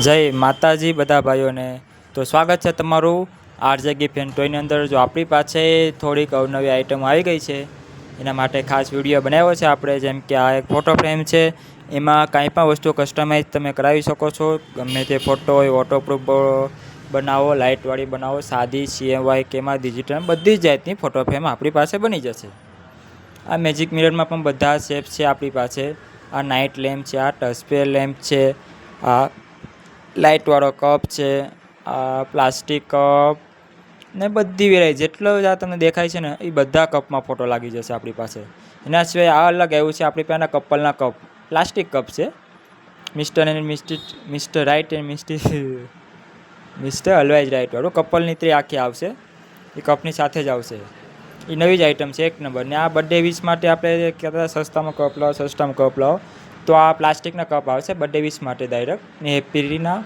જય માતાજી બધા ભાઈઓને। તો સ્વાગત છે તમારું આરજે ગિફ્ટ એન્ડ ટોયની અંદર। જો આપણી પાસે થોડીક અવનવી આઇટમ આવી ગઈ છે, એના માટે ખાસ વિડીયો બનાવ્યો છે આપણે। જેમ કે આ એક ફોટો ફ્રેમ છે, એમાં કાંઈ પણ વસ્તુ કસ્ટમાઇઝ તમે કરાવી શકો છો। ગમે તે ફોટો હોય, વોટરપ્રૂફ બનાવો, લાઇટવાળી બનાવો, સાદી CMY કે એમાં ડિજિટલ, બધી જ જાતની ફોટો ફ્રેમ આપણી પાસે બની જશે। આ મેજિક મિરરમાં પણ બધા શેપ છે આપણી પાસે। આ નાઇટ લેમ્પ છે, આ ટચપે લેમ્પ છે, આ લાઇટવાળો કપ છે, આ પ્લાસ્ટિક કપ ને બધી વેરાયટી જેટલો જ આ તમને દેખાય છે ને એ બધા કપમાં ફોટો લાગી જશે આપણી પાસે। એના સિવાય આ અલગ આવ્યું છે આપણી પાસે કપલના કપ, પ્લાસ્ટિક કપ છે। Mister right and mister always રાઇટવાળું કપલની તે આખી આવશે, એ કપની સાથે જ આવશે। એ નવી જ આઇટમ છે, એક નંબર। ને આ બર્થડે વિશ માટે આપણે કહેતા સસ્તામાં કપ લાવો, સસ્તામાં કપ લાવો, તો આ પ્લાસ્ટિકના કપ આવશે બર્થડે વિશ માટે ડાયરેક્ટ। ને હેપીના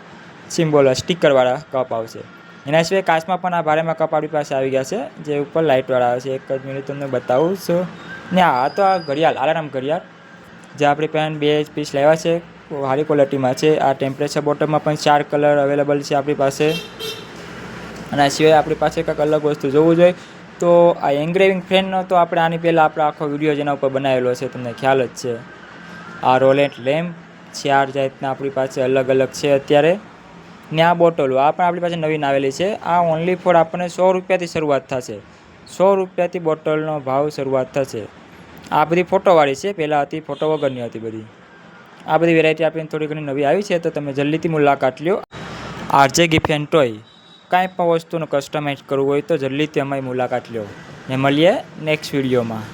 સિમ્બોલ સ્ટીકરવાળા કપ આવશે। એના સિવાય કાચમાં પણ આ ભારેમાં કપ આપણી પાસે આવી ગયા છે, જે ઉપર લાઇટવાળા આવે છે। એક જ મિનિટ તમને બતાવું છું। ને આ તો આ ઘડિયાળ, અલાર્મ ઘડિયાળ, જે આપણી પાસે 2 પીસ લાવ્યા છે, સારી ક્વોલિટીમાં છે। આ ટેમ્પરેચર બોટલમાં પણ 4 કલર અવેલેબલ છે આપણી પાસે। અને આ સિવાય આપણી પાસે કંઈક અલગ વસ્તુ જોવું જોઈએ તો આ એન્ગ્રેવિંગ ફ્રેમનો તો આપણે આની પહેલાં આપણો આખો વિડીયો જેના ઉપર બનાવેલો છે, તમને ખ્યાલ જ છે। આ રોલેટ લેમ્પ 4 જાતના આપણી પાસે અલગ અલગ છે અત્યારે। ને આ બોટલો આ પણ આપણી પાસે નવીન આવેલી છે। આ ઓનલી ફોર આપણને 100 રૂપિયાથી શરૂઆત થશે। 100 રૂપિયાથી બોટલનો ભાવ શરૂઆત થશે। આ બધી ફોટોવાળી છે, પહેલાં હતી ફોટો વગરની હતી બધી। આ બધી વેરાયટી આપણી થોડી ઘણી નવી આવી છે, તો તમે જલ્દીથી મુલાકાત લ્યો આરજે ગિફ્ટ એન્ડ ટોય। કાંઈ પણ વસ્તુનું કસ્ટમાઇઝ કરવું હોય તો જલ્દીથી અમારી મુલાકાત લ્યો, ને મળીએ નેક્સ્ટ વિડીયોમાં।